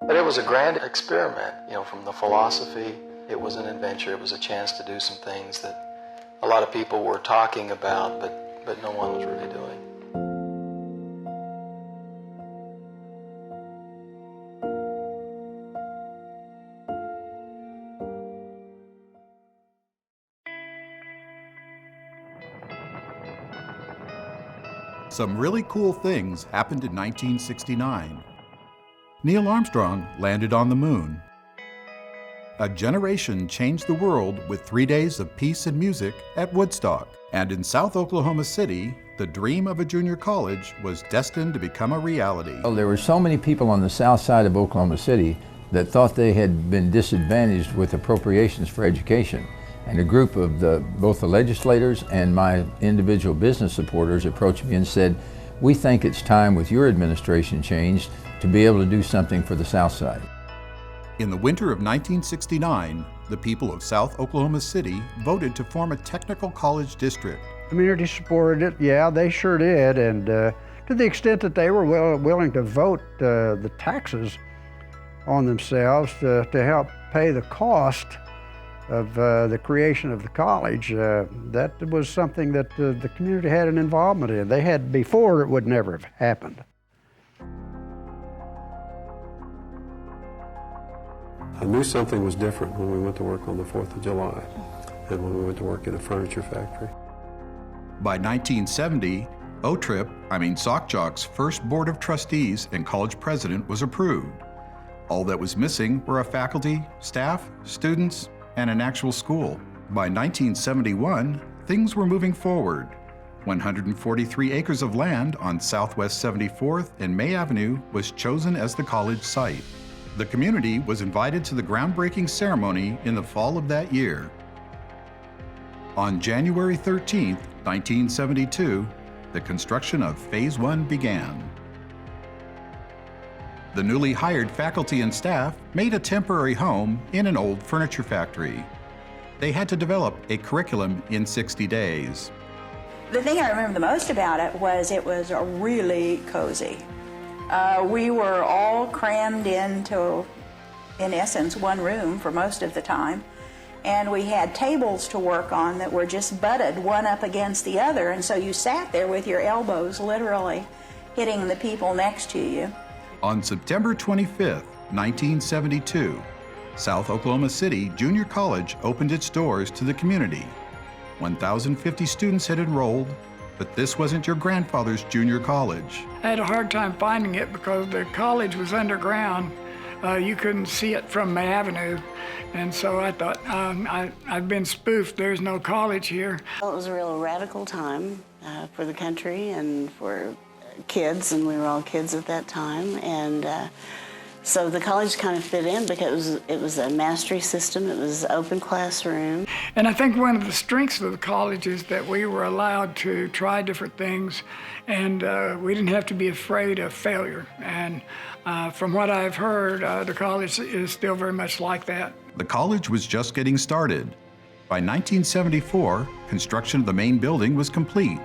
But it was a grand experiment, from the philosophy. It was an adventure. It was a chance to do some things that a lot of people were talking about, but no one was really doing. Some really cool things happened in 1969. Neil Armstrong landed on the moon. A generation changed the world with 3 days of peace and music at Woodstock. And in South Oklahoma City, the dream of a junior college was destined to become a reality. Well, there were so many people on the south side of Oklahoma City that thought they had been disadvantaged with appropriations for education. And a group of both the legislators and my individual business supporters approached me and said, "We think it's time with your administration change to be able to do something for the South Side." In the winter of 1969, the people of South Oklahoma City voted to form a technical college district. The community supported it, yeah, they sure did, and to the extent that they were willing to vote the taxes on themselves to help pay the cost of the creation of the college, that was something that the community had an involvement in. They had before, it would never have happened. I knew something was different when we went to work on the 4th of July and when we went to work in a furniture factory. By 1970, Sock Jock's first board of trustees and college president was approved. All that was missing were a faculty, staff, students, and an actual school. By 1971, things were moving forward. 143 acres of land on Southwest 74th and May Avenue was chosen as the college site. The community was invited to the groundbreaking ceremony in the fall of that year. On January 13, 1972, the construction of Phase 1 began. The newly hired faculty and staff made a temporary home in an old furniture factory. They had to develop a curriculum in 60 days. The thing I remember the most about it was really cozy. We were all crammed into, in essence, one room for most of the time. And we had tables to work on that were just butted one up against the other. And so you sat there with your elbows literally hitting the people next to you. On September 25, 1972, South Oklahoma City Junior College opened its doors to the community. 1,050 students had enrolled, but this wasn't your grandfather's junior college. I had a hard time finding it because the college was underground. You couldn't see it from May Avenue. And so I thought, I've been spoofed, there's no college here. Well, it was a real radical time for the country and for kids, and we were all kids at that time. And so the college kind of fit in because it was a mastery system, it was open classroom. And I think one of the strengths of the college is that we were allowed to try different things, and we didn't have to be afraid of failure. And from what I've heard, the college is still very much like that. The college was just getting started. By 1974, construction of the main building was complete,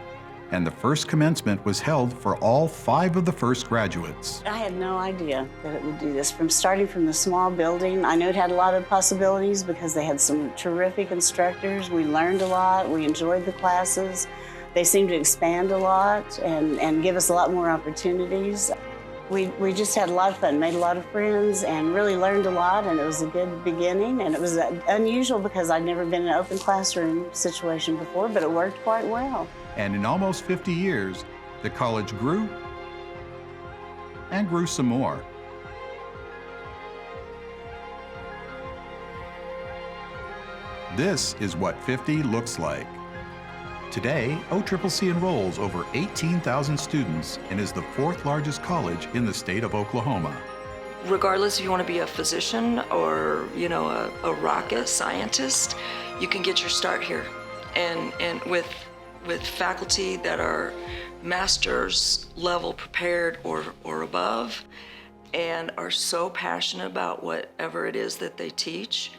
and the first commencement was held for all 5 of the first graduates. I had no idea that it would do this. Starting from the small building, I knew it had a lot of possibilities because they had some terrific instructors. We learned a lot, we enjoyed the classes. They seemed to expand a lot and give us a lot more opportunities. We just had a lot of fun, made a lot of friends, and really learned a lot, and it was a good beginning. And it was unusual because I'd never been in an open classroom situation before, but it worked quite well. And in almost 50 years, the college grew and grew some more. This is what 50 looks like. Today, OCCC enrolls over 18,000 students and is the 4th largest college in the state of Oklahoma. Regardless if you want to be a physician or, a rocket scientist, you can get your start here. And with faculty that are master's level prepared or above and are so passionate about whatever it is that they teach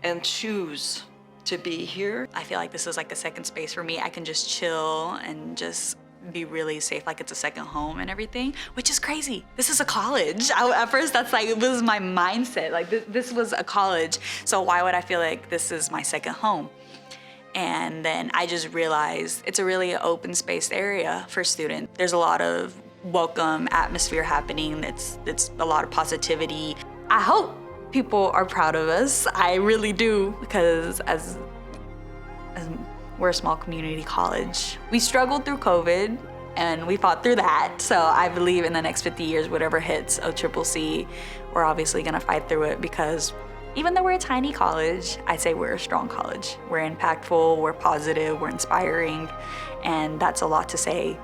and choose to be here. I feel like this is like a second space for me. I can just chill and just be really safe, like it's a second home and everything, which is crazy. This is a college. At first, that's like, it was my mindset. Like this was a college, so why would I feel like this is my second home? And then I just realized it's a really open spaced area for students. There's a lot of welcome atmosphere happening. It's a lot of positivity. I hope people are proud of us. I really do, because as we're a small community college. We struggled through COVID and we fought through that. So I believe in the next 50 years, whatever hits OCCC, we're obviously gonna fight through it, because even though we're a tiny college, I say we're a strong college. We're impactful, we're positive, we're inspiring, and that's a lot to say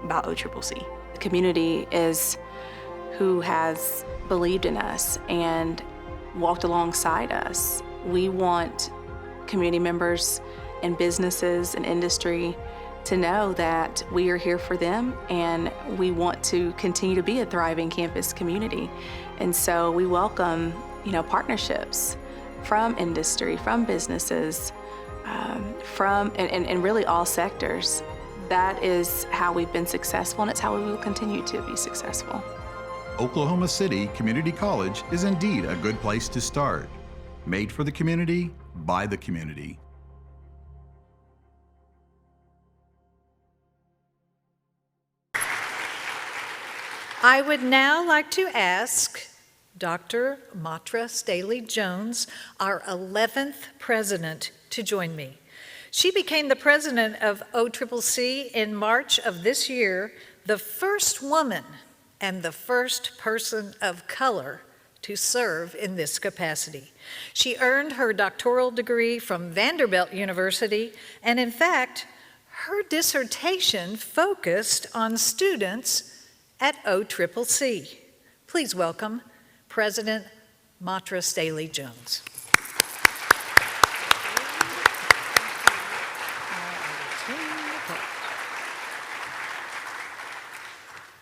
about OCCC. The community is who has believed in us and walked alongside us. We want community members and businesses and industry to know that we are here for them, and we want to continue to be a thriving campus community. And so we welcome, partnerships from industry, from businesses, and really all sectors. That is how we've been successful, and it's how we will continue to be successful. Oklahoma City Community College is indeed a good place to start. Made for the community, by the community. I would now like to ask Dr. Matra Staley-Jones, our 11th president, to join me. She became the president of OCCC in March of this year, the first woman and the first person of color to serve in this capacity. She earned her doctoral degree from Vanderbilt University, and in fact, her dissertation focused on students at OCCC. Please welcome President Matra Staley-Jones.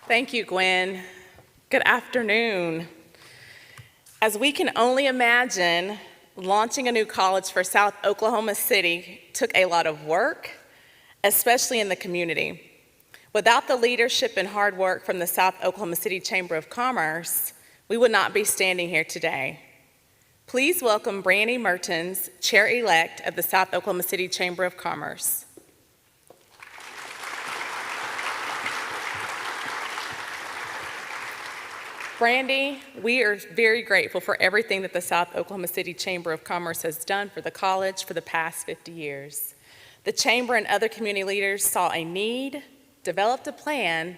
Thank you, Gwen. Good afternoon. As we can only imagine, launching a new college for South Oklahoma City took a lot of work, especially in the community. Without the leadership and hard work from the South Oklahoma City Chamber of Commerce, we would not be standing here today. Please welcome Brandy Mertens, Chair-elect of the South Oklahoma City Chamber of Commerce. Brandy, we are very grateful for everything that the South Oklahoma City Chamber of Commerce has done for the college for the past 50 years. The Chamber and other community leaders saw a need, developed a plan,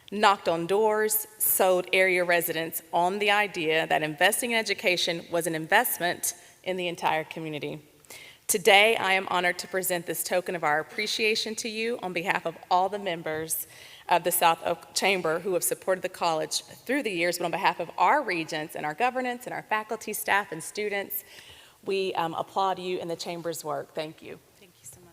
knocked on doors, sold area residents on the idea that investing in education was an investment in the entire community. Today, I am honored to present this token of our appreciation to you on behalf of all the members of the South Oak Chamber who have supported the college through the years, but on behalf of our regents and our governance and our faculty, staff, and students, we applaud you and the Chamber's work. Thank you. Thank you so much.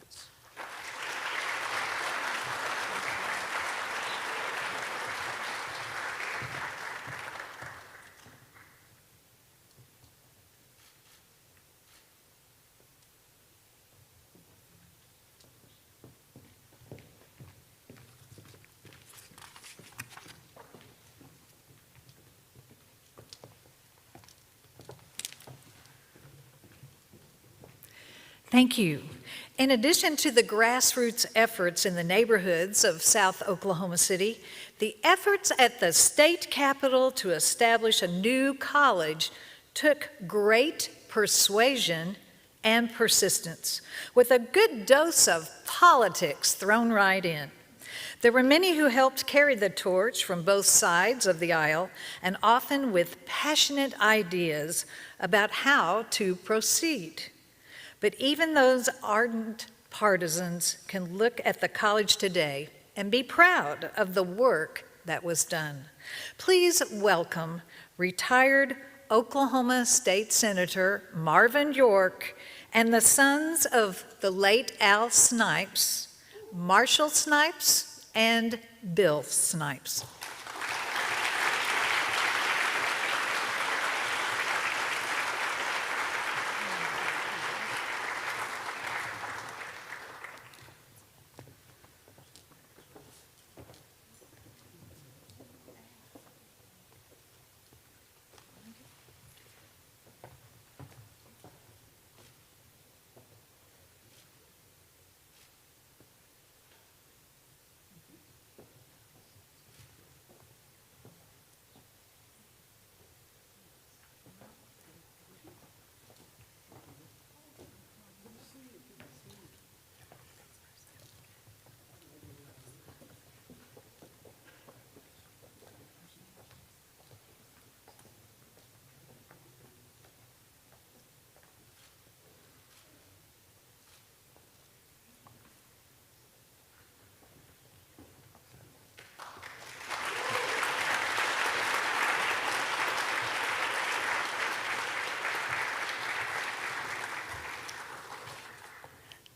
Thank you. In addition to the grassroots efforts in the neighborhoods of South Oklahoma City, the efforts at the state capitol to establish a new college took great persuasion and persistence, with a good dose of politics thrown right in. There were many who helped carry the torch from both sides of the aisle, and often with passionate ideas about how to proceed. But even those ardent partisans can look at the college today and be proud of the work that was done. Please welcome retired Oklahoma State Senator Marvin York and the sons of the late Al Snipes, Marshall Snipes and Bill Snipes.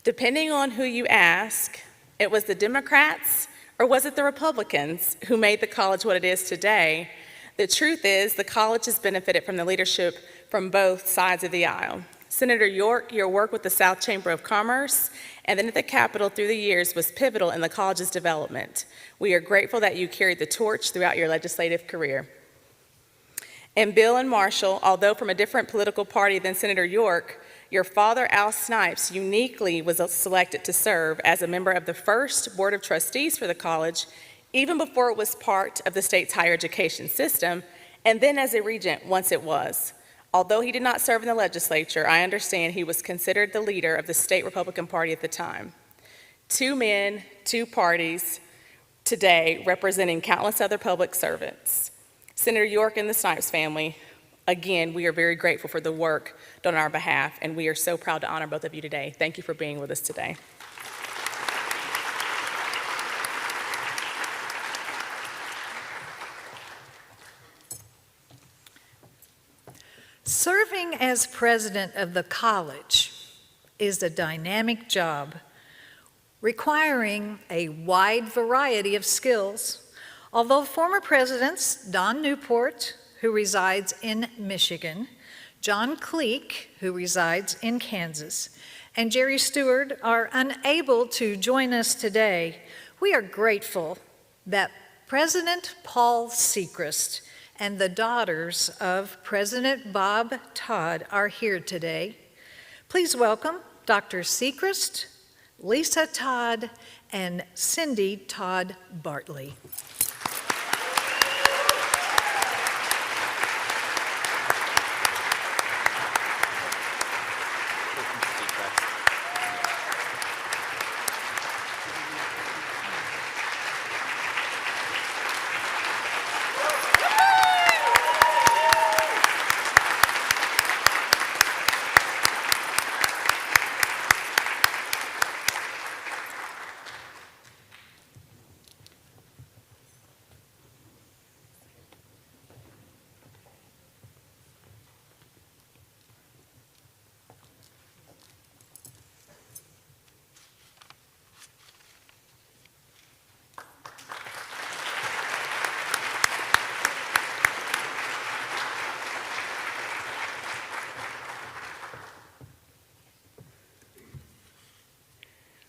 Depending on who you ask, it was the Democrats or was it the Republicans who made the college what it is today? The truth is, the college has benefited from the leadership from both sides of the aisle. Senator York, your work with the South Chamber of Commerce and then at the Capitol through the years was pivotal in the college's development. We are grateful that you carried the torch throughout your legislative career. And Bill and Marshall, although from a different political party than Senator York, your father, Al Snipes, uniquely was selected to serve as a member of the first Board of Trustees for the college, even before it was part of the state's higher education system, and then as a regent once it was. Although he did not serve in the legislature, I understand he was considered the leader of the state Republican Party at the time. 2 men, 2 parties today representing countless other public servants. Senator York and the Snipes family, again, we are very grateful for the work done on our behalf, and we are so proud to honor both of you today. Thank you for being with us today. Serving as president of the college is a dynamic job requiring a wide variety of skills. Although former presidents Don Newport, who resides in Michigan, John Cleek, who resides in Kansas, and Jerry Stewart are unable to join us today, we are grateful that President Paul Sechrist and the daughters of President Bob Todd are here today. Please welcome Dr. Sechrist, Lisa Todd, and Cindy Todd Bartley.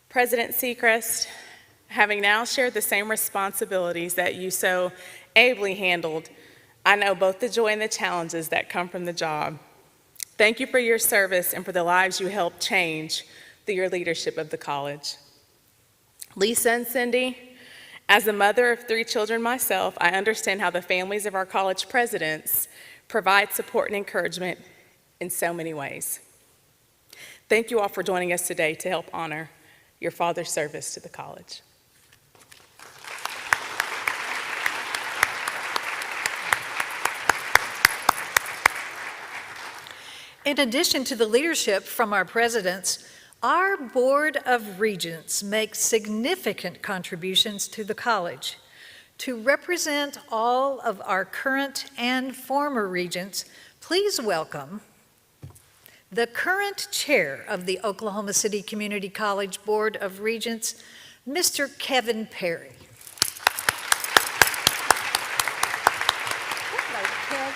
President Sechrist, having now shared the same responsibilities that you so ably handled, I know both the joy and the challenges that come from the job. Thank you for your service and for the lives you helped change through your leadership of the college. Lisa and Cindy, as a mother of 3 children myself, I understand how the families of our college presidents provide support and encouragement in so many ways. Thank you all for joining us today to help honor your father's service to the college. In addition to the leadership from our presidents, our Board of Regents makes significant contributions to the college. To represent all of our current and former regents, please welcome the current chair of the Oklahoma City Community College Board of Regents, Mr. Kevin Perry. Hello, Kevin.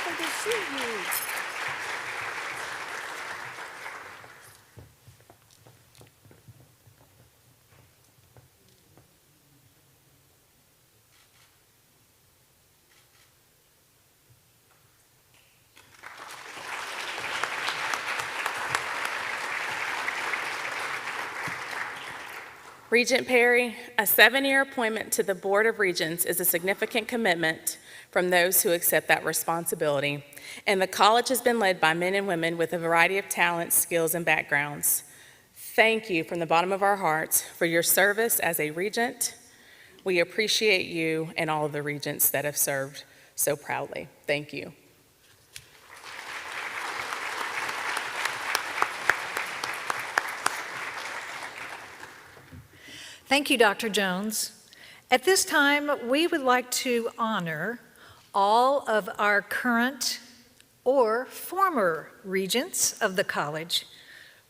Good to see you. Regent Perry, a 7-year appointment to the Board of Regents is a significant commitment from those who accept that responsibility, and the college has been led by men and women with a variety of talents, skills, and backgrounds. Thank you from the bottom of our hearts for your service as a regent. We appreciate you and all of the regents that have served so proudly. Thank you. Thank you, Dr. Jones. At this time, we would like to honor all of our current or former regents of the college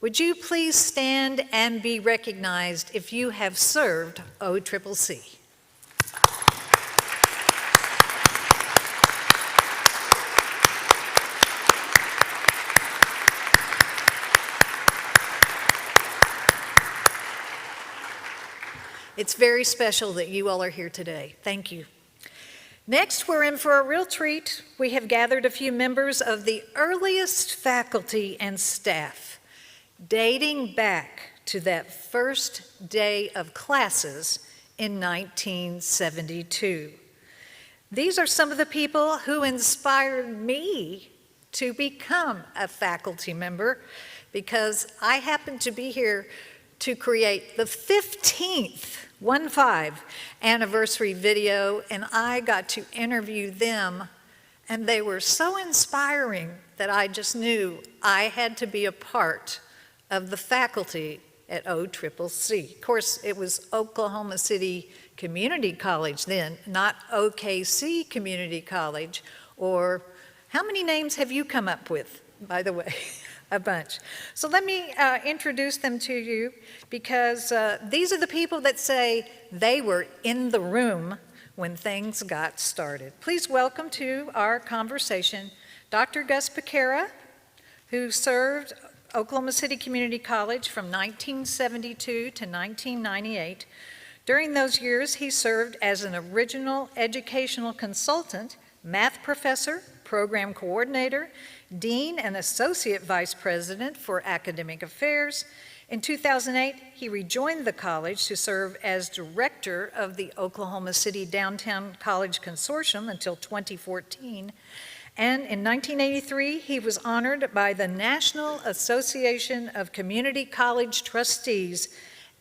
Would you please stand and be recognized if you have served OCCC? It's very special that you all are here today. Thank you. Next, we're in for a real treat. We have gathered a few members of the earliest faculty and staff, dating back to that first day of classes in 1972. These are some of the people who inspired me to become a faculty member, because I happened to be here to create the 15th anniversary video, and I got to interview them, and they were so inspiring that I just knew I had to be a part of the faculty at OCCC. Of course, it was Oklahoma City Community College then, not OKC Community College. Or how many names have you come up with, by the way? A bunch. So let me introduce them to you, because these are the people that say they were in the room when things got started. Please welcome to our conversation Dr. Gus Piquera, who served Oklahoma City Community College from 1972 to 1998. During those years, he served as an original educational consultant, math professor, program coordinator, dean and associate vice president for academic affairs. In 2008, he rejoined the college to serve as director of the Oklahoma City Downtown College Consortium until 2014. And in 1983, he was honored by the National Association of Community College Trustees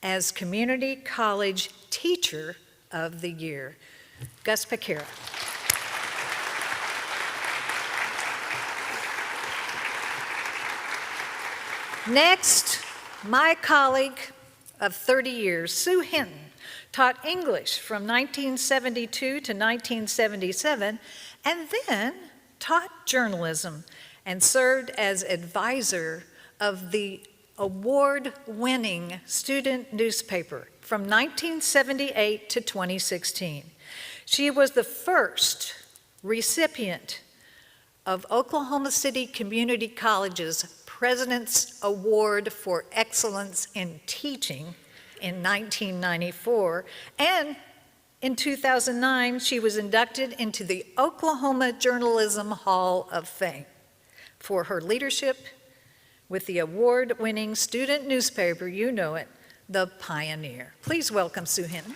as Community College Teacher of the Year. Gus Piquera. Next, my colleague of 30 years, Sue Hinton, taught English from 1972 to 1977, and then taught journalism and served as advisor of the award-winning student newspaper from 1978 to 2016. She was the first recipient of Oklahoma City Community College's President's Award for Excellence in Teaching in 1994, and in 2009, she was inducted into the Oklahoma Journalism Hall of Fame for her leadership with the award-winning student newspaper, you know it, The Pioneer. Please welcome Sue Hinton.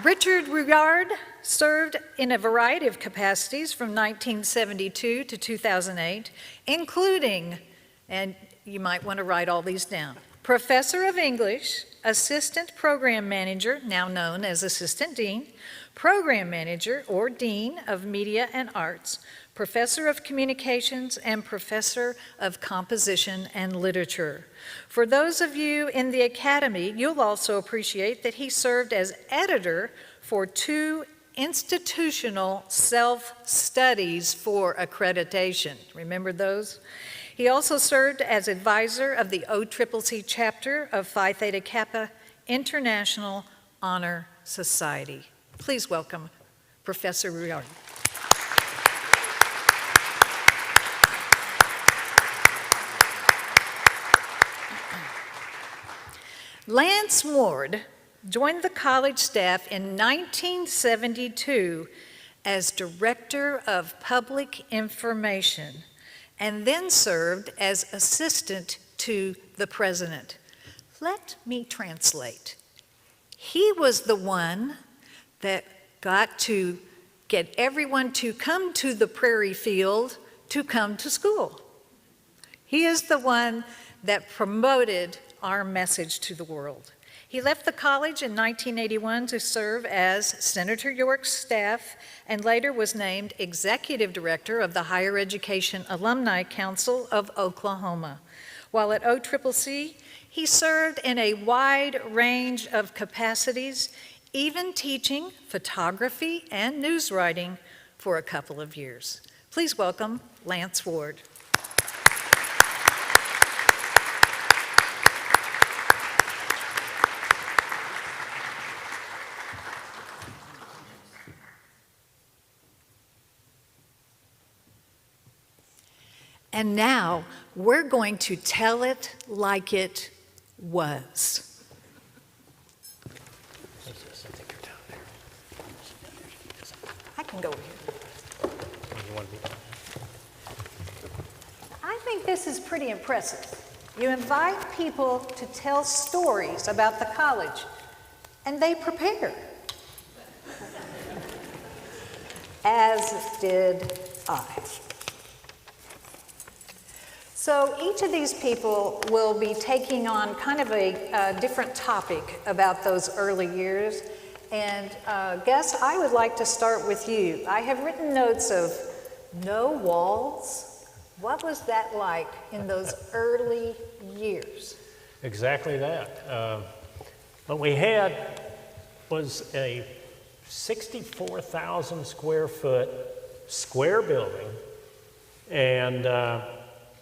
Richard Rugard served in a variety of capacities from 1972 to 2008, including, and you might want to write all these down, professor of English, assistant program manager, now known as assistant dean, program manager or dean of media and arts, professor of communications, and professor of composition and literature. For those of you in the academy, you'll also appreciate that he served as editor for 2 institutional self-studies for accreditation. Remember those? He also served as advisor of the OCCC chapter of Phi Theta Kappa International Honor Society. Please welcome Professor Rugard. Lance Ward joined the college staff in 1972 as Director of Public Information, and then served as assistant to the president. Let me translate. He was the one that got to get everyone to come to the prairie field to come to school. He is the one that promoted our message to the world. He left the college in 1981 to serve as Senator York's staff, and later was named Executive Director of the Higher Education Alumni Council of Oklahoma. While at OCCC, he served in a wide range of capacities, even teaching photography and news writing for a couple of years. Please welcome Lance Ward. And now we're going to tell it like it was. I can go over here. I think this is pretty impressive. You invite people to tell stories about the college, and they prepare. As did I. So each of these people will be taking on kind of a different topic about those early years. And Gus, I would like to start with you. I have written notes of no walls. What was that like in those early years? Exactly that. What we had was a 64,000 square foot square building, and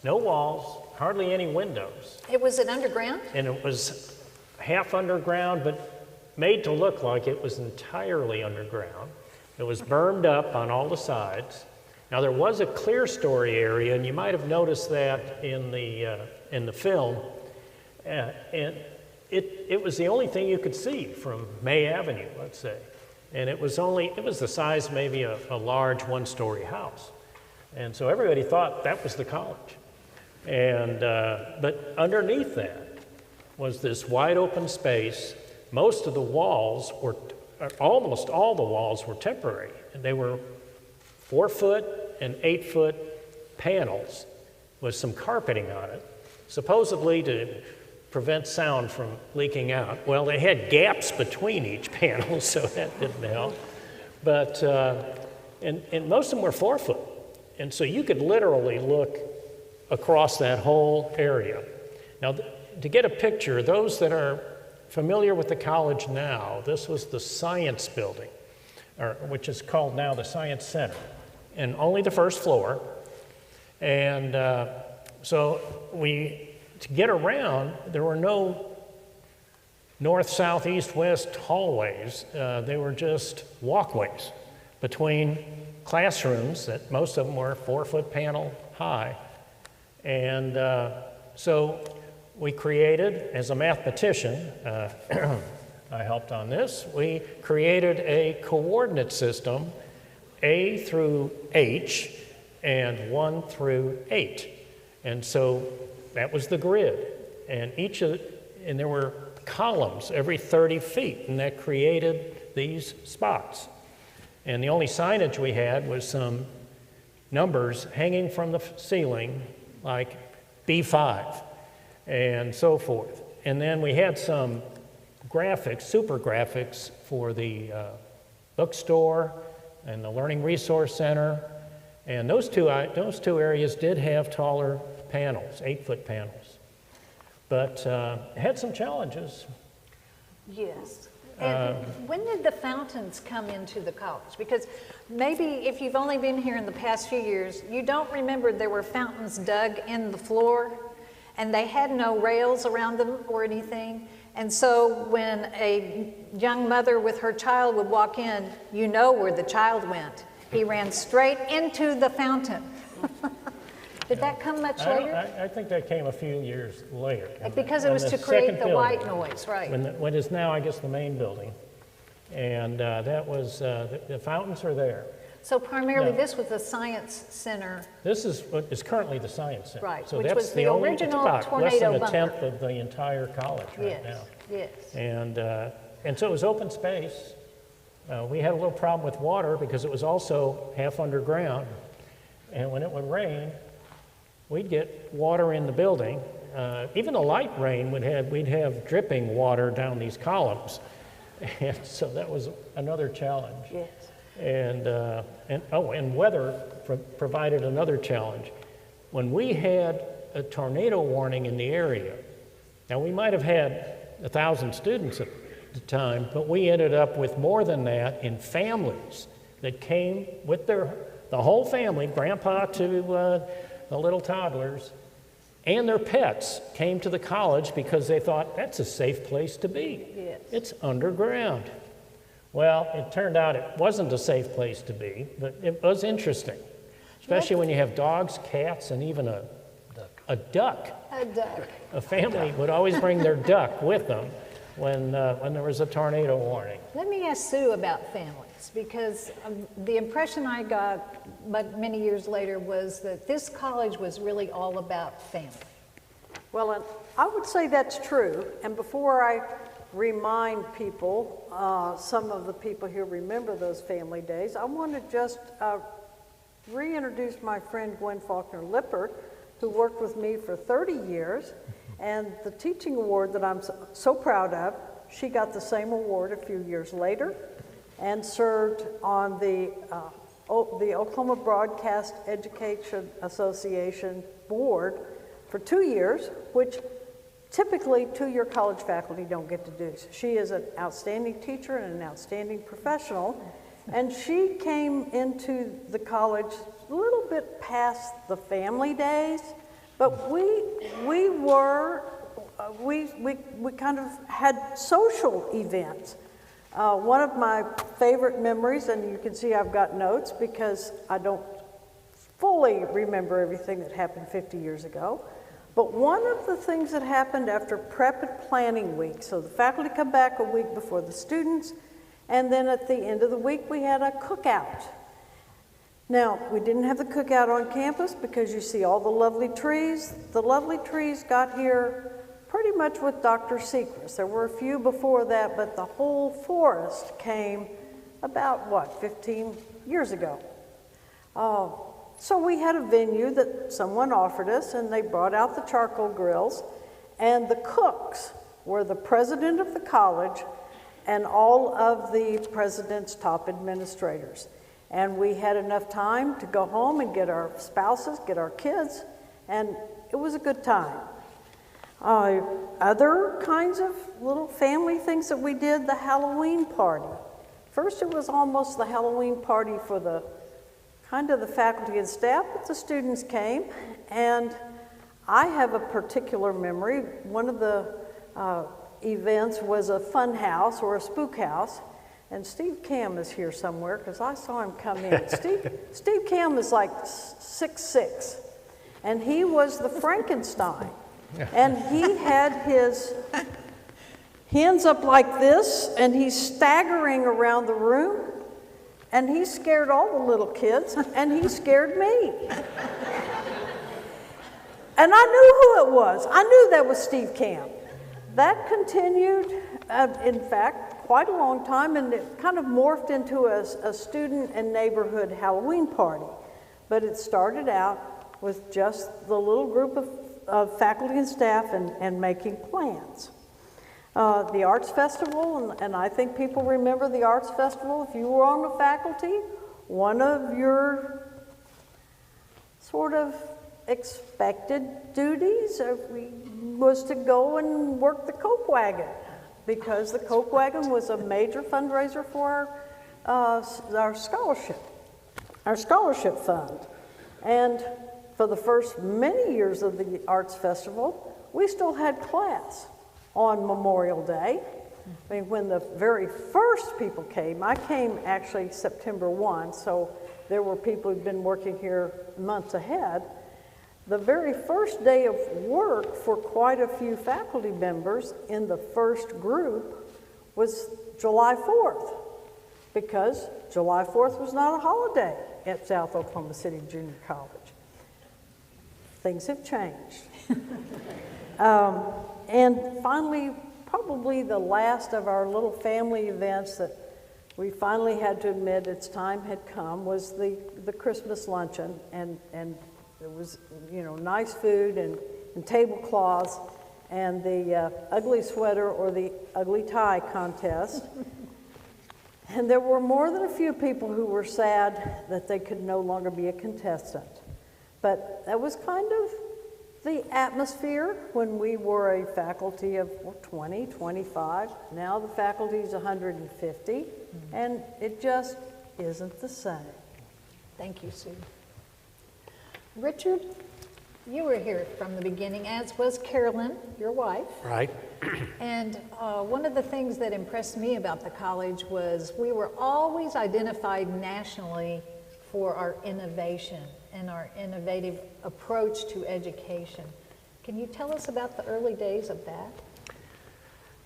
no walls, hardly any windows. It was an underground? And it was half underground, but made to look like it was entirely underground. It was bermed up on all the sides. Now there was a clear story area, and you might have noticed that in the film. And it was the only thing you could see from May Avenue, let's say. And it was the size maybe a large one-story house. And so everybody thought that was the college. And but underneath that was this wide open space. Most of the walls were, almost all the walls were temporary. And they were 4-foot and 8-foot panels with some carpeting on it, supposedly to prevent sound from leaking out. Well, they had gaps between each panel, so that didn't help. But, and most of them were 4-foot. And so you could literally look across that whole area. Now, to get a picture, those that are familiar with the college now, this was the science building, which is called now the Science Center, and only the first floor. And so to get around, there were no north, south, east, west hallways. They were just walkways between classrooms that most of them were 4-foot panel high. And so we created, as a mathematician, I helped on this, we created a coordinate system, A through H and 1 through 8. And so that was the grid. And and there were columns every 30 feet, and that created these spots. And the only signage we had was some numbers hanging from the ceiling, like B5 and so forth. And then we had some graphics, super graphics for the bookstore and the Learning Resource Center. And those two areas did have taller panels, 8-foot panels. But had some challenges. Yes. And when did the fountains come into the college? Because maybe if you've only been here in the past few years, you don't remember there were fountains dug in the floor, and they had no rails around them or anything. And so when a young mother with her child would walk in, you know where the child went. He ran straight into the fountain. Did that come much later? I think that came a few years later. Because it was to create the white noise, right. What is now, I guess, the main building. And that was, the fountains are there. So primarily this was the Science Center. This is what is currently the Science Center. Right, so which that's was the original less tornado than a bunker. tenth of the entire college right now. Yes. And so it was open space. We had a little problem with water because it was also half underground. And when it would rain, we'd get water in the building. Even the light rain we'd have dripping water down these columns. And so that was another challenge. Yes. And weather provided another challenge. When we had a tornado warning in the area, now we might have had 1,000 students the time, but we ended up with more than that in families that came with the whole family, grandpa to the little toddlers, and their pets came to the college because they thought that's a safe place to be. Yes. It's underground. Well, it turned out it wasn't a safe place to be, but it was interesting, especially when you have dogs, cats, and even a duck. A duck. A family would always bring their duck with them when there was a tornado warning. Let me ask Sue about families, because the impression I got, but many years later, was that this college was really all about family. Well, and I would say that's true. And before I remind people, some of the people here remember those family days, I want to just reintroduce my friend Gwen Faulkner-Lippert, who worked with me for 30 years. And the teaching award that I'm so proud of, she got the same award a few years later and served on the Oklahoma Broadcast Education Association board for 2 years, which typically two-year college faculty don't get to do. She is an outstanding teacher and an outstanding professional, and she came into the college a little bit past the family days, but we kind of had social events. One of my favorite memories, and you can see I've got notes because I don't fully remember everything that happened 50 years ago, but one of the things that happened after prep and planning week, so the faculty come back a week before the students, and then at the end of the week we had a cookout. Now, we didn't have the cookout on campus because you see all the lovely trees. The lovely trees got here pretty much with Dr. Sechrist. There were a few before that, but the whole forest came about, 15 years ago. So we had a venue that someone offered us, and they brought out the charcoal grills, and the cooks were the president of the college and all of the president's top administrators. And we had enough time to go home and get our spouses, get our kids, and it was a good time. Other kinds of little family things that we did, the Halloween party. First, it was almost the Halloween party for the faculty and staff, but the students came, and I have a particular memory. One of the events was a fun house or a spook house, and Steve Cam is here somewhere because I saw him come in. Steve Cam is like 6'6", and he was the Frankenstein. And he had his hands up like this, and he's staggering around the room, and he scared all the little kids, and he scared me. And I knew who it was. I knew that was Steve Cam. That continued, in fact, quite a long time, and it kind of morphed into a student and neighborhood Halloween party. But it started out with just the little group of faculty and staff and making plans. The Arts Festival, and I think people remember the Arts Festival. If you were on the faculty, one of your sort of expected duties was to go and work the Coke wagon, because the Coke wagon was a major fundraiser for our scholarship fund. And for the first many years of the Arts Festival, we still had class on Memorial Day. I mean, when the very first people came, I came actually September 1, so there were people who'd been working here months ahead. The very first day of work for quite a few faculty members in the first group was July 4th, because July 4th was not a holiday at South Oklahoma City Junior College. Things have changed. And finally, probably the last of our little family events that we finally had to admit its time had come was the Christmas luncheon, and it was, nice food and tablecloths and the ugly sweater or the ugly tie contest. And there were more than a few people who were sad that they could no longer be a contestant. But that was kind of The atmosphere when we were a faculty of 20, 25, now the faculty is 150, and it just isn't the same. Thank you, Sue. Richard, you were here from the beginning, as was Carolyn, your wife. Right. And one of the things that impressed me about the college was we were always identified nationally for our innovation and our innovative approach to education. Can you tell us about the early days of that?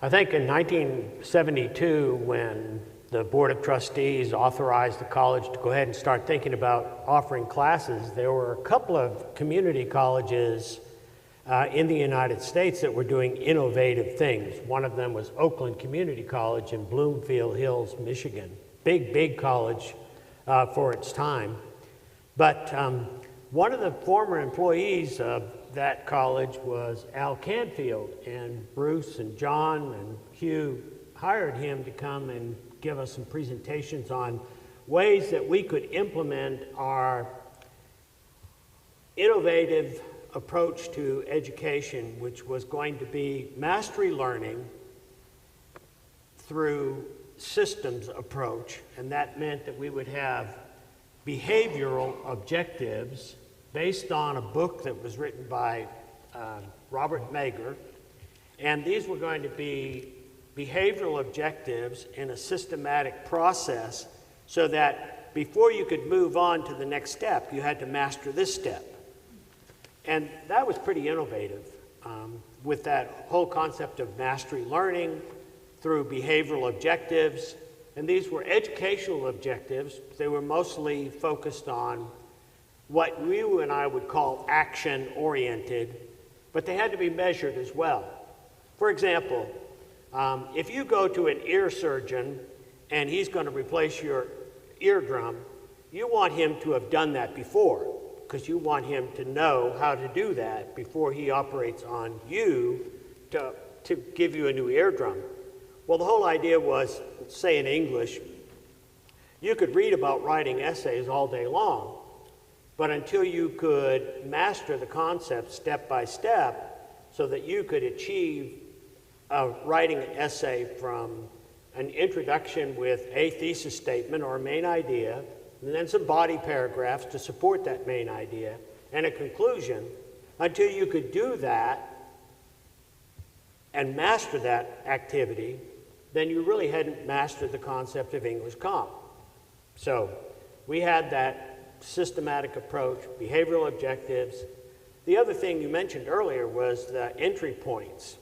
I think in 1972, when the Board of Trustees authorized the college to go ahead and start thinking about offering classes, there were a couple of community colleges in the United States that were doing innovative things. One of them was Oakland Community College in Bloomfield Hills, Michigan. Big college for its time. But one of the former employees of that college was Al Canfield, and Bruce and John and Hugh hired him to come and give us some presentations on ways that we could implement our innovative approach to education, which was going to be mastery learning through systems approach. And that meant that we would have behavioral objectives based on a book that was written by Robert Mager. And these were going to be behavioral objectives in a systematic process so that before you could move on to the next step, you had to master this step. And that was pretty innovative with that whole concept of mastery learning through behavioral objectives. And these were educational objectives. They were mostly focused on what you and I would call action-oriented, but they had to be measured as well. For example, if you go to an ear surgeon and he's going to replace your eardrum, you want him to have done that before, because you want him to know how to do that before he operates on you to give you a new eardrum. Well, the whole idea was, say in English, you could read about writing essays all day long, but until you could master the concept step by step so that you could achieve writing an essay from an introduction with a thesis statement or a main idea, and then some body paragraphs to support that main idea, and a conclusion, until you could do that and master that activity, then you really hadn't mastered the concept of English comp. So we had that systematic approach, behavioral objectives. The other thing you mentioned earlier was the entry points.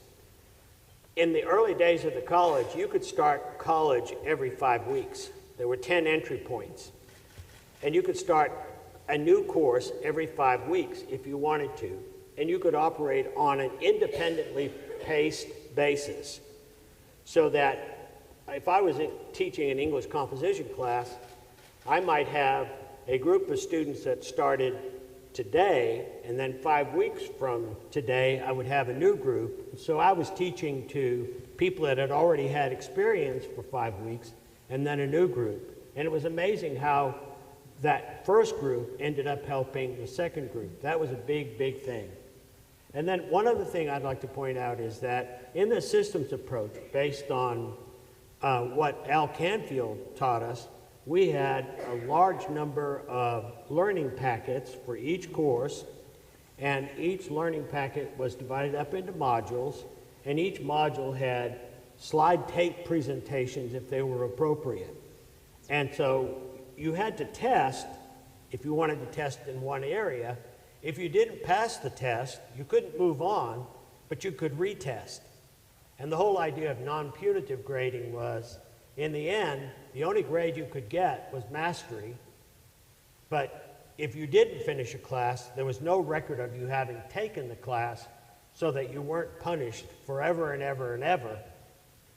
In the early days of the college, you could start college every 5 weeks. There were 10 entry points. And you could start a new course every 5 weeks if you wanted to. And you could operate on an independently paced basis. So that if I was teaching an English composition class, I might have a group of students that started today, and then 5 weeks from today, I would have a new group. So I was teaching to people that had already had experience for 5 weeks, and then a new group. And it was amazing how that first group ended up helping the second group. That was a big thing. And then one other thing I'd like to point out is that in the systems approach, based on what Al Canfield taught us, we had a large number of learning packets for each course, and each learning packet was divided up into modules, and each module had slide tape presentations if they were appropriate. And so you had to test if you wanted to test in one area. If you didn't pass the test, you couldn't move on, but you could retest. And the whole idea of non-punitive grading was, in the end, the only grade you could get was mastery, but if you didn't finish a class, there was no record of you having taken the class, so that you weren't punished forever and ever and ever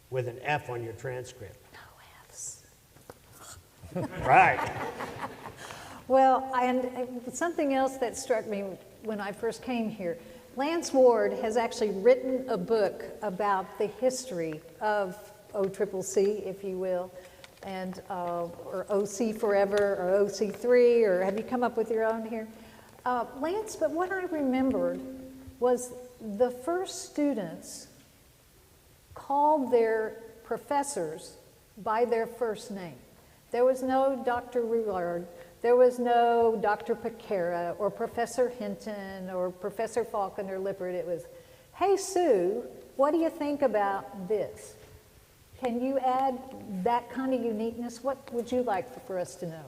with an F on your transcript. No Fs. Right. Well, and something else that struck me when I first came here, Lance Ward has actually written a book about the history of OCCC, if you will, and or OC Forever, or OC3, or have you come up with your own here? Lance, but what I remembered was the first students called their professors by their first name. There was no Dr. Roulard, there was no Dr. Piquera or Professor Hinton or Professor Falcon or Lippert. It was, hey Sue, what do you think about this? Can you add that kind of uniqueness? What would you like for us to know?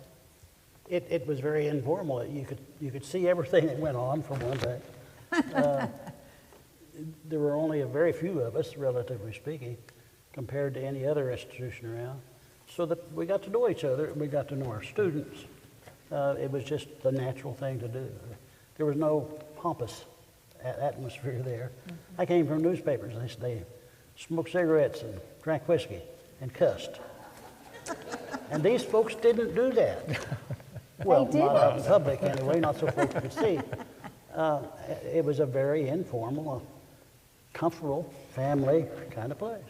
It was very informal. You could see everything that went on, for one thing. There were only a very few of us, relatively speaking, compared to any other institution around. So that we got to know each other, and we got to know our students. It was just the natural thing to do. There was no pompous atmosphere there. I came from newspapers. They smoked cigarettes and drank whiskey and cussed. And these folks didn't do that. Well, not out in public anyway, not so folks could see. It was a very informal, comfortable, family kind of place.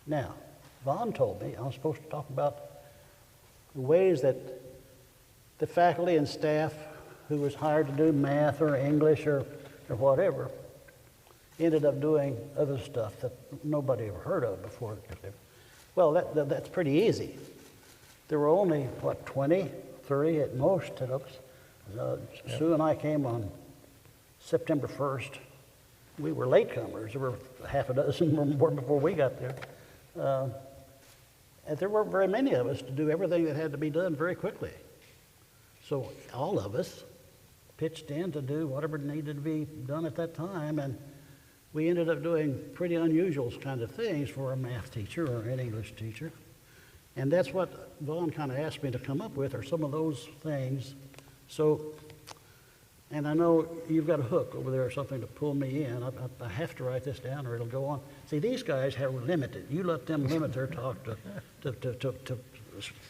Now, Vaughn told me I was supposed to talk about the ways that the faculty and staff who was hired to do math or English or whatever ended up doing other stuff that nobody ever heard of before. Well, that's pretty easy. There were only, what, 20, 30 at most of us. Sue and I came on September 1st. We were latecomers. There were half a dozen or more before we got there. And there weren't very many of us to do everything that had to be done very quickly. So all of us pitched in to do whatever needed to be done at that time, and we ended up doing pretty unusual kind of things for a math teacher or an English teacher. And that's what Vaughn kind of asked me to come up with, are some of those things. So, and I know you've got a hook over there or something to pull me in. I have to write this down or it'll go on. See, these guys have limited. You let them limit their talk to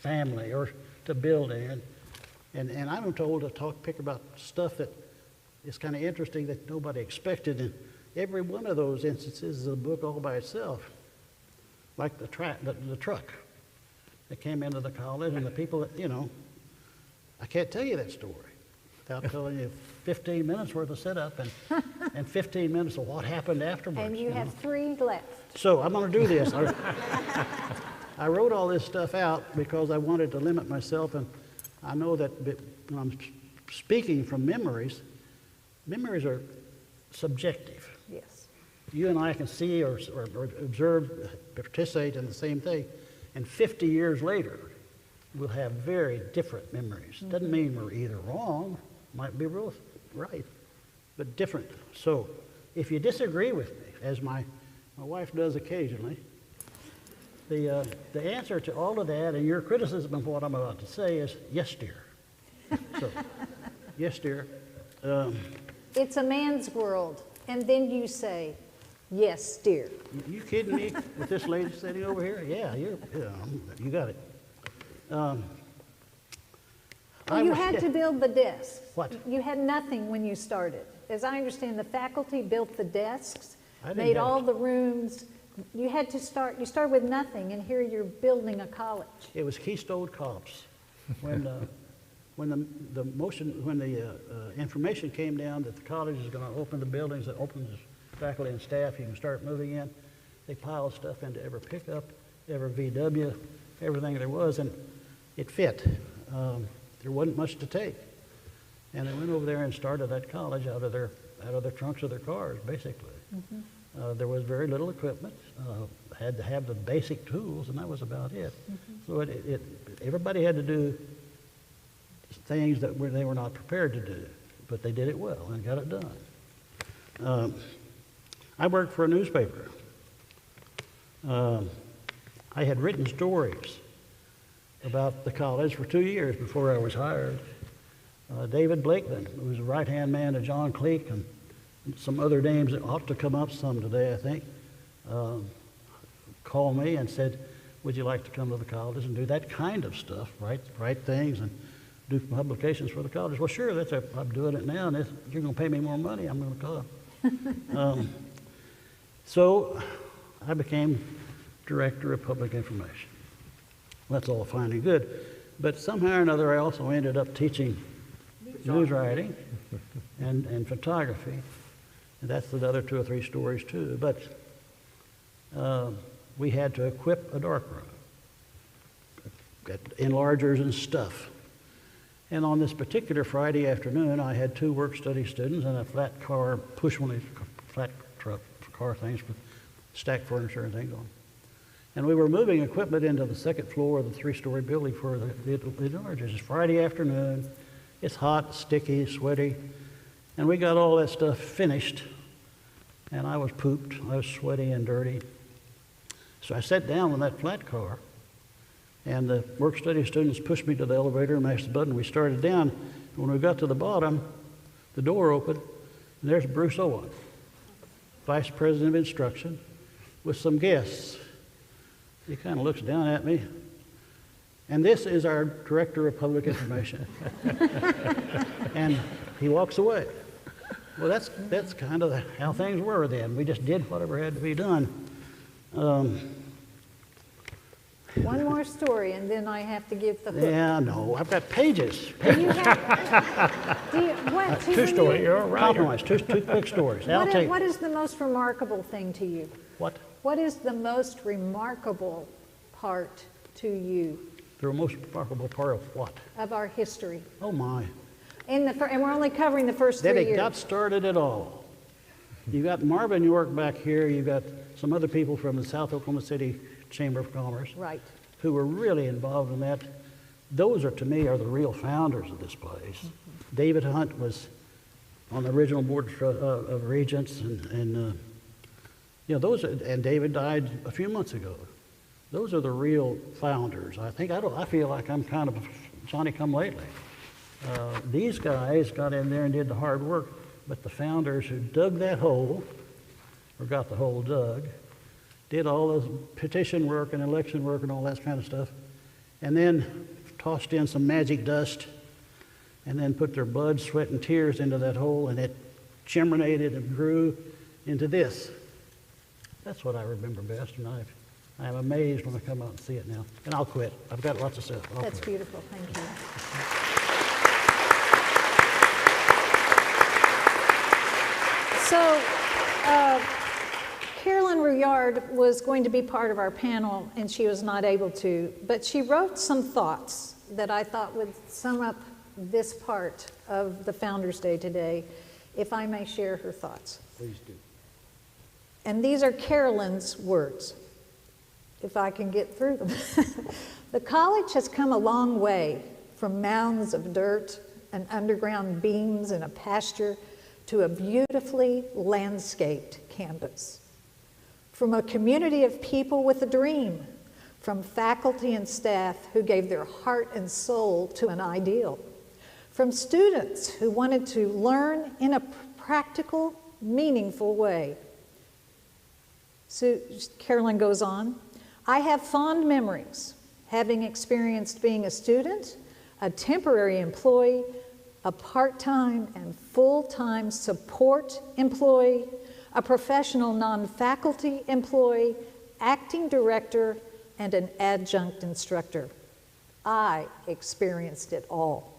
family or to building. And I'm told to pick about stuff that is kind of interesting that nobody expected. And every one of those instances is a book all by itself, like the truck that came into the college and the people that, you know, I can't tell you that story without telling you 15 minutes worth of setup and 15 minutes of what happened afterwards. And you have 3 left. So I'm going to do this. I wrote all this stuff out because I wanted to limit myself, and I know that when I'm speaking from memories are subjective. Yes. You and I can see or observe, participate in the same thing, and 50 years later, we'll have very different memories. Doesn't mean we're either wrong, might be right, but different. So if you disagree with me, as my wife does occasionally, the answer to all of that and your criticism of what I'm about to say is yes, dear. So, yes, dear. It's a man's world, and then you say, yes, dear. You kidding me with this lady sitting over here? Yeah, you got it. You had to build the desks. What? You had nothing when you started. As I understand, the faculty built the desks, made all the rooms. You had to start. You started with nothing, and here you're building a college. It was Keystone Cops. When the information came down that the college is going to open the buildings, that opens faculty and staff, you can start moving in. They piled stuff into every pickup, every VW, everything there was, and it fit. There wasn't much to take, and they went over there and started that college out of their trunks of their cars, basically. Mm-hmm. There was very little equipment. Had to have the basic tools, and that was about it. Mm-hmm. So everybody had to do things that they were not prepared to do, but they did it well and got it done. I worked for a newspaper. I had written stories about the college for 2 years before I was hired. David Blakeman, who was the right-hand man to John Cleek, and some other names that ought to come up some today, I think, called me and said, would you like to come to the college and do that kind of stuff, write things and do publications for the college? Well, sure, I'm doing it now, and if you're going to pay me more money, I'm going to come. So I became Director of Public Information. That's all fine and good. But somehow or another, I also ended up teaching news writing, and photography. And that's the other 2 or 3 stories too. But we had to equip a darkroom, enlargers and stuff. And on this particular Friday afternoon, I had 2 work-study students and a flat car, push one of these flat truck car things with stacked furniture and things on. And we were moving equipment into the 2nd floor of the 3-story building for the enlargers. It's Friday afternoon. It's hot, sticky, sweaty. And we got all that stuff finished. And I was pooped. I was sweaty and dirty. So I sat down in that flat car. And the work-study students pushed me to the elevator and mashed the button. We started down. When we got to the bottom, the door opened, and there's Bruce Owen, Vice President of Instruction, with some guests. He kind of looks down at me. And this is our Director of Public Information. And he walks away. Well, that's kind of how things were then. We just did whatever had to be done. One more story, and then I have to give the hook. Yeah, no, I've got pages. You have, what? 2 stories. You're a writer. Compromise. 2 quick stories. What is the most remarkable thing to you? What? What is the most remarkable part to you? The most remarkable part of what? Of our history. Oh, my. And we're only covering the first 3 years. That it got started at all. You've got Marvin York back here. You've got some other people from the South Oklahoma City Chamber of Commerce. Right. Who were really involved in that. Those are, to me, are the real founders of this place. Mm-hmm. David Hunt was on the original board of regents, and you know, and David died a few months ago. Those are the real founders. I feel like I'm kind of Johnny come lately. These guys got in there and did the hard work, but the founders who dug that hole, or got the hole dug, did all the petition work and election work and all that kind of stuff, and then tossed in some magic dust, and then put their blood, sweat, and tears into that hole, and it germinated and grew into this. That's what I remember best, and I am amazed when I come out and see it now. And I'll quit. I've got lots of stuff. That's beautiful. Thank you. So, Carolyn Rouillard was going to be part of our panel, and she was not able to, but she wrote some thoughts that I thought would sum up this part of the Founders Day today, if I may share her thoughts. Please do. And these are Carolyn's words, if I can get through them. The college has come a long way from mounds of dirt and underground beams in a pasture to a beautifully landscaped campus. From a community of people with a dream, from faculty and staff who gave their heart and soul to an ideal, from students who wanted to learn in a practical, meaningful way. So Carolyn goes on, I have fond memories, having experienced being a student, a temporary employee, a part-time and full-time support employee, a professional non-faculty employee, acting director, and an adjunct instructor. I experienced it all.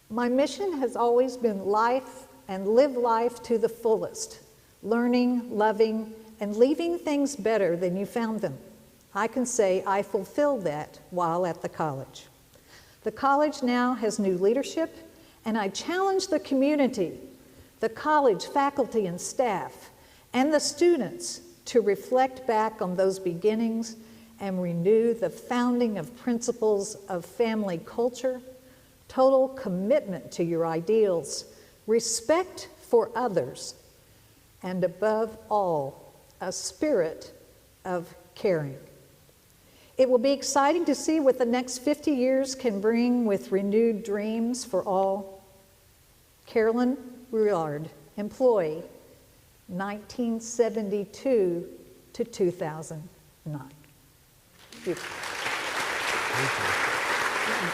My mission has always been life and live life to the fullest, learning, loving, and leaving things better than you found them. I can say I fulfilled that while at the college. The college now has new leadership, and I challenge the community, the college faculty and staff, and the students to reflect back on those beginnings and renew the founding of principles of family culture, total commitment to your ideals, respect for others, and above all, a spirit of caring. It will be exciting to see what the next 50 years can bring with renewed dreams for all. Carolyn Rouillard, employee, 1972 to 2009. Beautiful.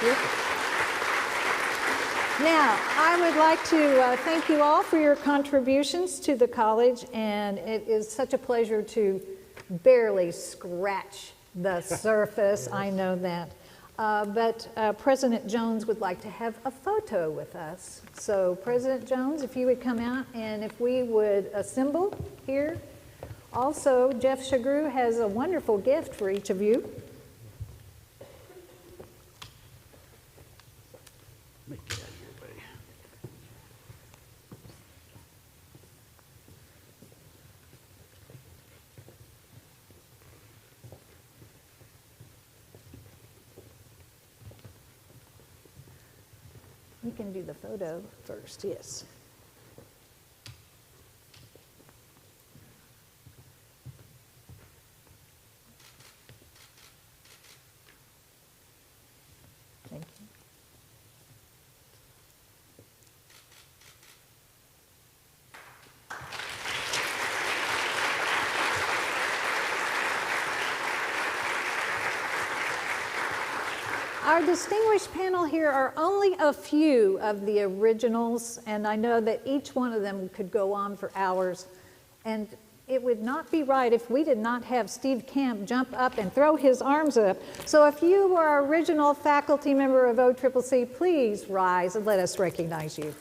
Beautiful. Now, I would like to thank you all for your contributions to the college, and it is such a pleasure to barely scratch the surface. I know that. but President Jones would like to have a photo with us. So President Jones, if you would come out and if we would assemble here. Also, Jeff Shagru has a wonderful gift for each of you. You can do the photo first, yes. Thank you. Our distinguished panel here are only a few of the originals, and I know that each one of them could go on for hours, and it would not be right if we did not have Steve Camp jump up and throw his arms up. So if you were an original faculty member of OCCC, please rise and let us recognize you.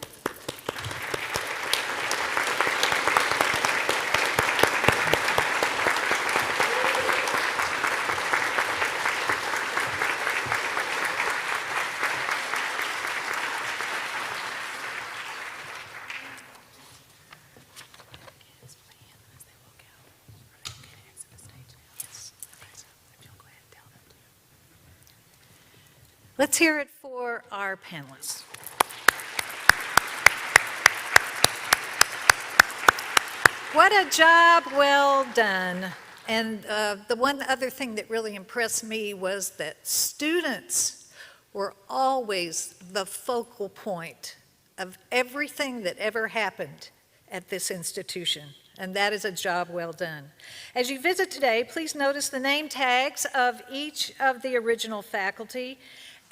Let's hear it for our panelists. What a job well done. And the one other thing that really impressed me was that students were always the focal point of everything that ever happened at this institution. And that is a job well done. As you visit today, please notice the name tags of each of the original faculty.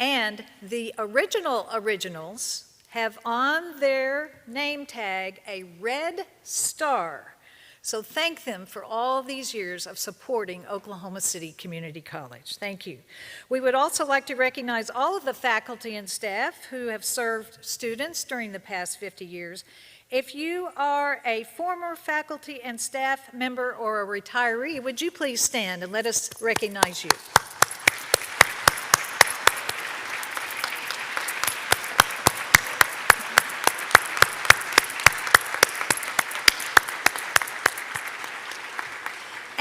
And the originals have on their name tag a red star. So thank them for all these years of supporting Oklahoma City Community College. Thank you. We would also like to recognize all of the faculty and staff who have served students during the past 50 years. If you are a former faculty and staff member or a retiree, would you please stand and let us recognize you?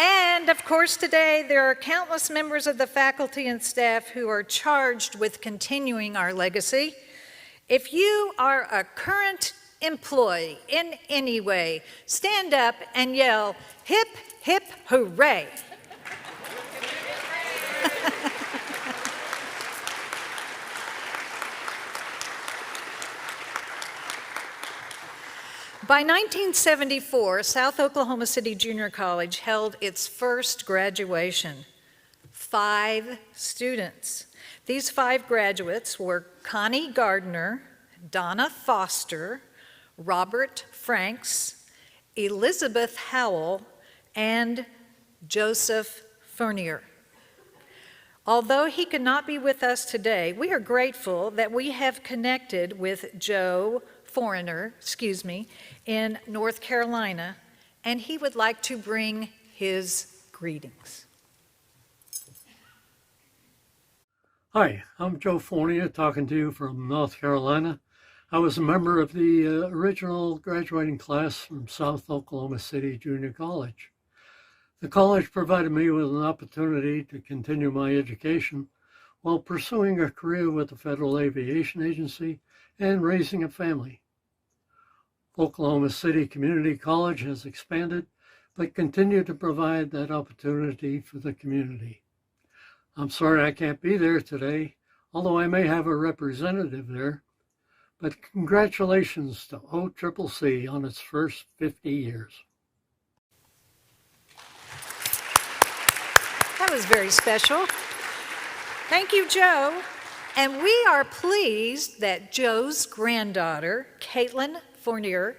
And of course today there are countless members of the faculty and staff who are charged with continuing our legacy. If you are a current employee in any way, stand up and yell, hip, hip, hooray. By 1974, South Oklahoma City Junior College held its first graduation. 5 students. These 5 graduates were Connie Gardner, Donna Foster, Robert Franks, Elizabeth Howell, and Joseph Fournier. Although he could not be with us today, we are grateful that we have connected with Joe Foreigner, in North Carolina, and he would like to bring his greetings. Hi, I'm Joe Fournier talking to you from North Carolina. I was a member of the original graduating class from South Oklahoma City Junior College. The college provided me with an opportunity to continue my education while pursuing a career with the Federal Aviation Agency and raising a family. Oklahoma City Community College has expanded, but continued to provide that opportunity for the community. I'm sorry I can't be there today, although I may have a representative there, but congratulations to OCCC on its first 50 years. That was very special. Thank you, Joe. And we are pleased that Joe's granddaughter, Caitlin Fournier,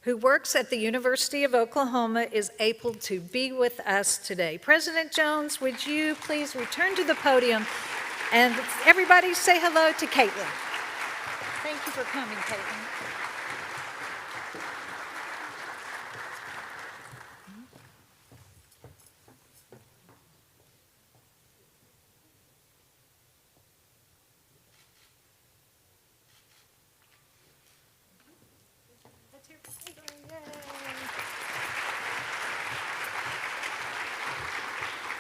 who works at the University of Oklahoma, is able to be with us today. President Jones, would you please return to the podium And everybody say hello to Caitlin. Thank you for coming, Caitlin.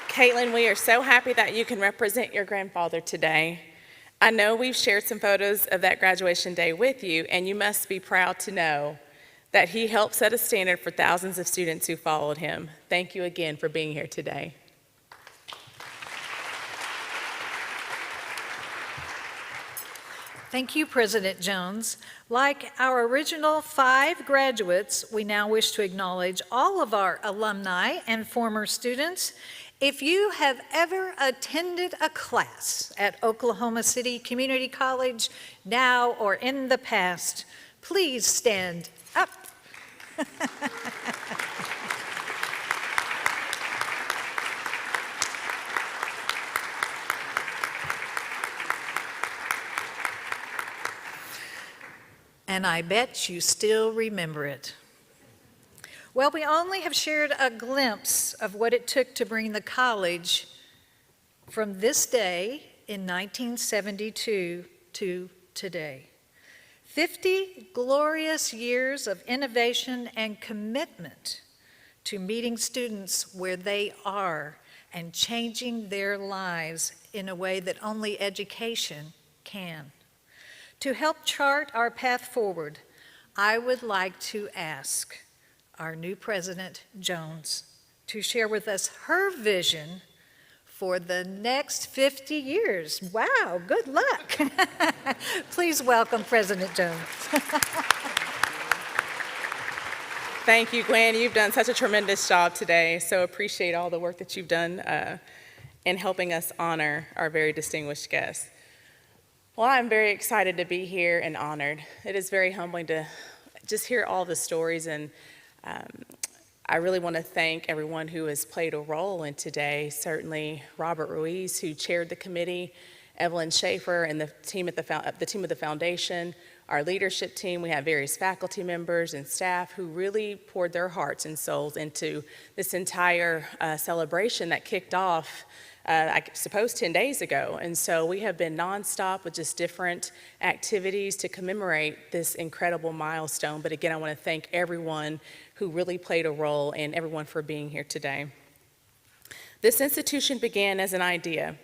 Caitlin, we are so happy that you can represent your grandfather today. I know we've shared some photos of that graduation day with you, and you must be proud to know that he helped set a standard for thousands of students who followed him. Thank you again for being here today. Thank you, President Jones. Like our original 5 graduates, we now wish to acknowledge all of our alumni and former students. If you have ever attended a class at Oklahoma City Community College, now or in the past, please stand up. And I bet you still remember it. Well, we only have shared a glimpse of what it took to bring the college from this day in 1972 to today. 50 glorious years of innovation and commitment to meeting students where they are and changing their lives in a way that only education can. To help chart our path forward, I would like to ask our new President Jones to share with us her vision for the next 50 years. Wow, good luck. Please welcome President Jones. Thank you, Gwen. You've done such a tremendous job today, so appreciate all the work that you've done in helping us honor our very distinguished guests. Well, I'm very excited to be here and honored. It is very humbling to just hear all the stories, and I really want to thank everyone who has played a role in today. Certainly Robert Ruiz, who chaired the committee, Evelyn Schaefer, and the team of the foundation, our leadership team. We have various faculty members and staff who really poured their hearts and souls into this entire celebration that kicked off I suppose 10 days ago. And so we have been nonstop with just different activities to commemorate this incredible milestone. But again, I want to thank everyone who really played a role and everyone for being here today. This institution began as an idea.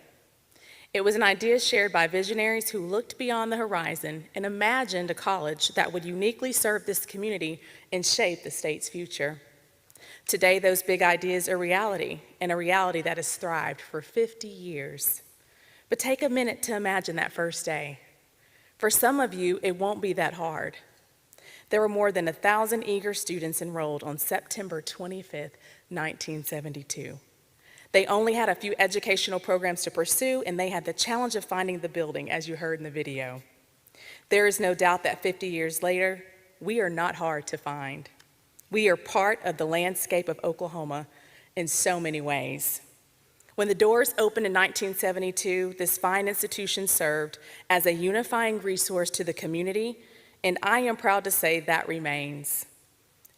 It was an idea shared by visionaries who looked beyond the horizon and imagined a college that would uniquely serve this community and shape the state's future. Today, those big ideas are reality, and a reality that has thrived for 50 years. But take a minute to imagine that first day. For some of you, it won't be that hard. There were more than 1,000 eager students enrolled on September 25th, 1972. They only had a few educational programs to pursue, and they had the challenge of finding the building, as you heard in the video. There is no doubt that 50 years later, we are not hard to find. We are part of the landscape of Oklahoma in so many ways. When the doors opened in 1972, this fine institution served as a unifying resource to the community, and I am proud to say that remains.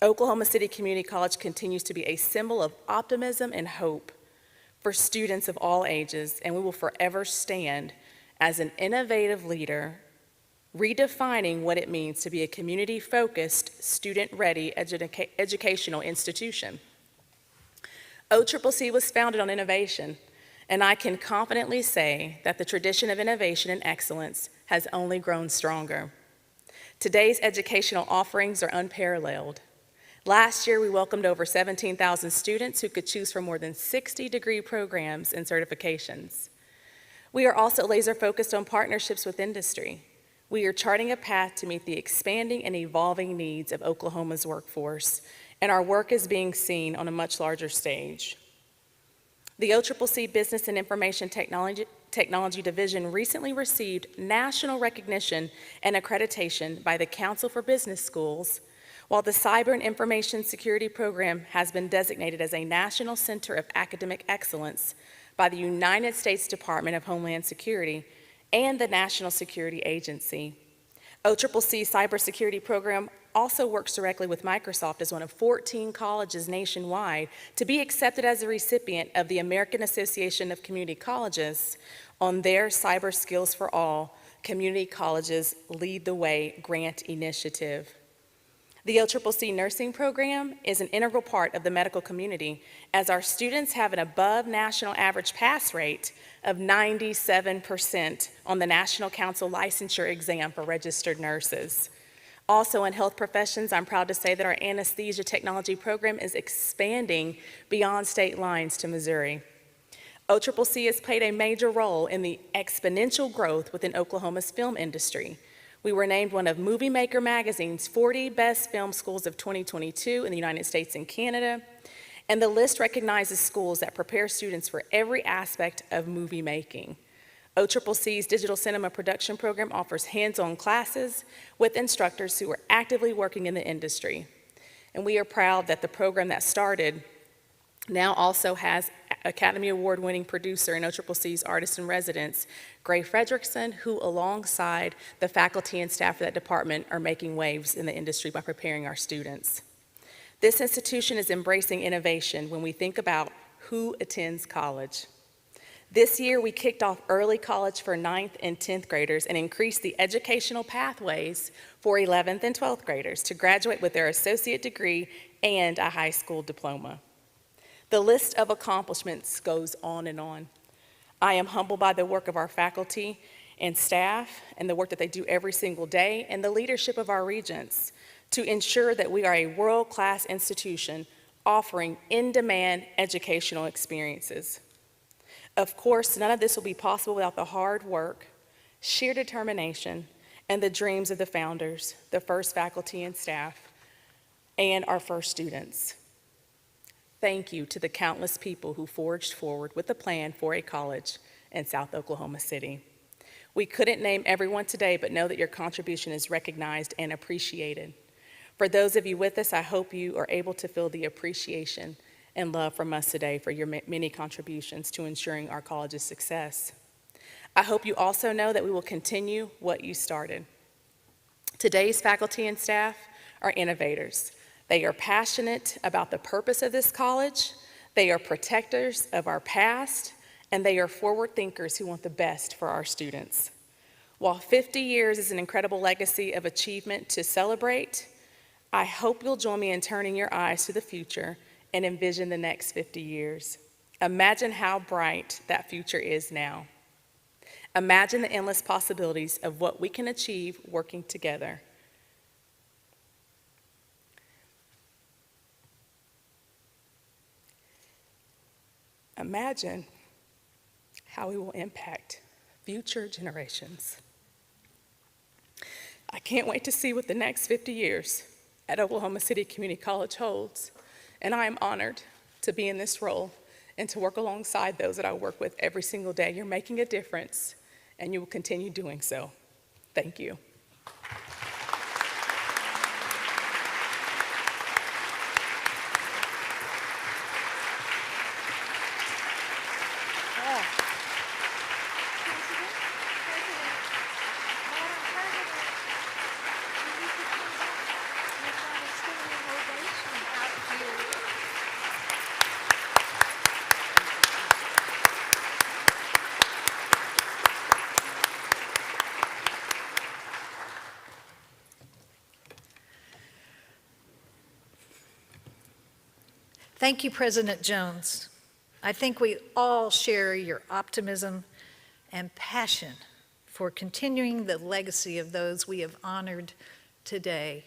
Oklahoma City Community College continues to be a symbol of optimism and hope for students of all ages, and we will forever stand as an innovative leader, redefining what it means to be a community-focused, student-ready educational institution. OCCC was founded on innovation, and I can confidently say that the tradition of innovation and excellence has only grown stronger. Today's educational offerings are unparalleled. Last year, we welcomed over 17,000 students who could choose from more than 60 degree programs and certifications. We are also laser-focused on partnerships with industry. We are charting a path to meet the expanding and evolving needs of Oklahoma's workforce, and our work is being seen on a much larger stage. The OCCC Business and Information Technology Division recently received national recognition and accreditation by the Council for Business Schools, while the Cyber and Information Security Program has been designated as a National Center of Academic Excellence by the United States Department of Homeland Security and the National Security Agency. OCCC cybersecurity program also works directly with Microsoft as one of 14 colleges nationwide to be accepted as a recipient of the American Association of Community Colleges on their Cyber Skills for All Community Colleges Lead the Way grant initiative. The OCCC nursing program is an integral part of the medical community as our students have an above national average pass rate of 97% on the National Council licensure exam for registered nurses. Also in health professions, I'm proud to say that our anesthesia technology program is expanding beyond state lines to Missouri. OCCC has played a major role in the exponential growth within Oklahoma's film industry. We were named one of Movie Maker Magazine's 40 Best Film Schools of 2022 in the United States and Canada, and the list recognizes schools that prepare students for every aspect of movie making. OCCC's digital cinema production program offers hands-on classes with instructors who are actively working in the industry. And we are proud that the program that started now also has Academy Award-winning producer in OCCC's Artist in Residence, Gray Fredrickson, who alongside the faculty and staff of that department are making waves in the industry by preparing our students. This institution is embracing innovation when we think about who attends college. This year, we kicked off early college for 9th and 10th graders and increased the educational pathways for 11th and 12th graders to graduate with their associate degree and a high school diploma. The list of accomplishments goes on and on. I am humbled by the work of our faculty and staff and the work that they do every single day and the leadership of our regents to ensure that we are a world-class institution offering in-demand educational experiences. Of course, none of this will be possible without the hard work, sheer determination, and the dreams of the founders, the first faculty and staff, and our first students. Thank you to the countless people who forged forward with a plan for a college in South Oklahoma City. We couldn't name everyone today, but know that your contribution is recognized and appreciated. For those of you with us, I hope you are able to feel the appreciation and love from us today for your many contributions to ensuring our college's success. I hope you also know that we will continue what you started. Today's faculty and staff are innovators. They are passionate about the purpose of this college, they are protectors of our past, and they are forward thinkers who want the best for our students. While 50 years is an incredible legacy of achievement to celebrate, I hope you'll join me in turning your eyes to the future and envision the next 50 years. Imagine how bright that future is now. Imagine the endless possibilities of what we can achieve working together. Imagine how we will impact future generations. I can't wait to see what the next 50 years at Oklahoma City Community College holds, and I am honored to be in this role and to work alongside those that I work with every single day. You're making a difference, and you will continue doing so. Thank you. Thank you, President Jones. I think we all share your optimism and passion for continuing the legacy of those we have honored today.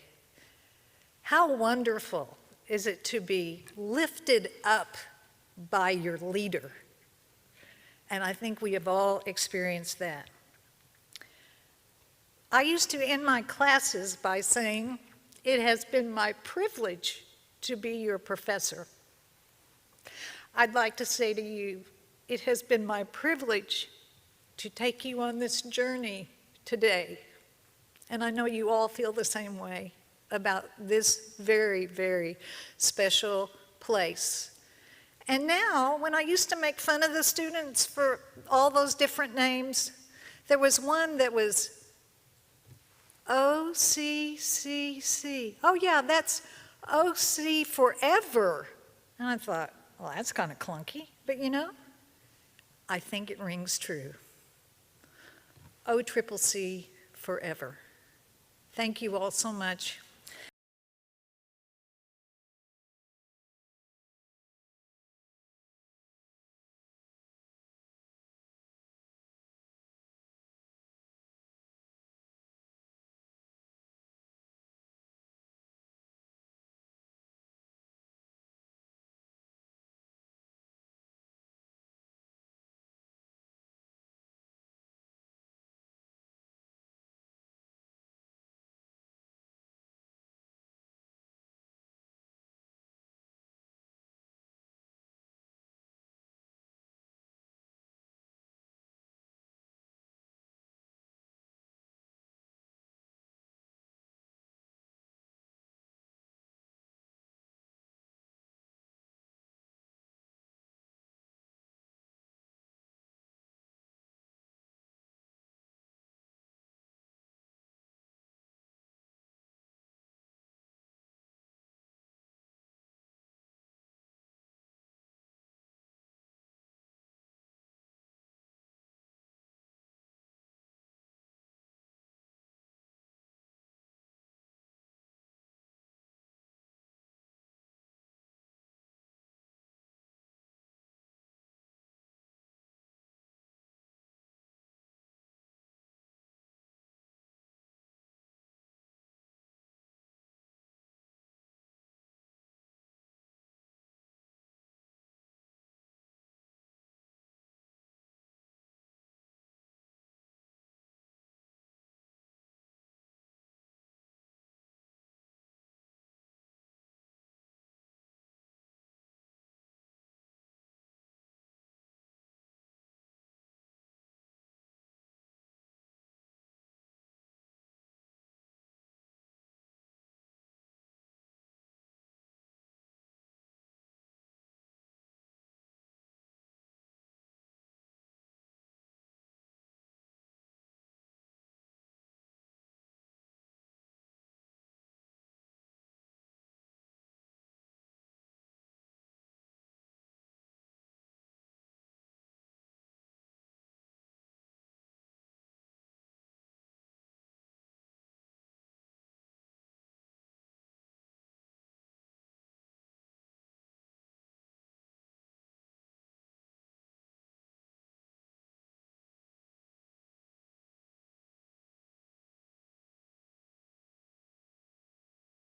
How wonderful is it to be lifted up by your leader? And I think we have all experienced that. I used to end my classes by saying, "It has been my privilege to be your professor." I'd like to say to you, it has been my privilege to take you on this journey today. And I know you all feel the same way about this very, very special place. And now, when I used to make fun of the students for all those different names, there was one that was OCCC. Oh yeah, that's OC forever. And I thought, well, that's kind of clunky, but you know, I think it rings true. OCCC forever. Thank you all so much.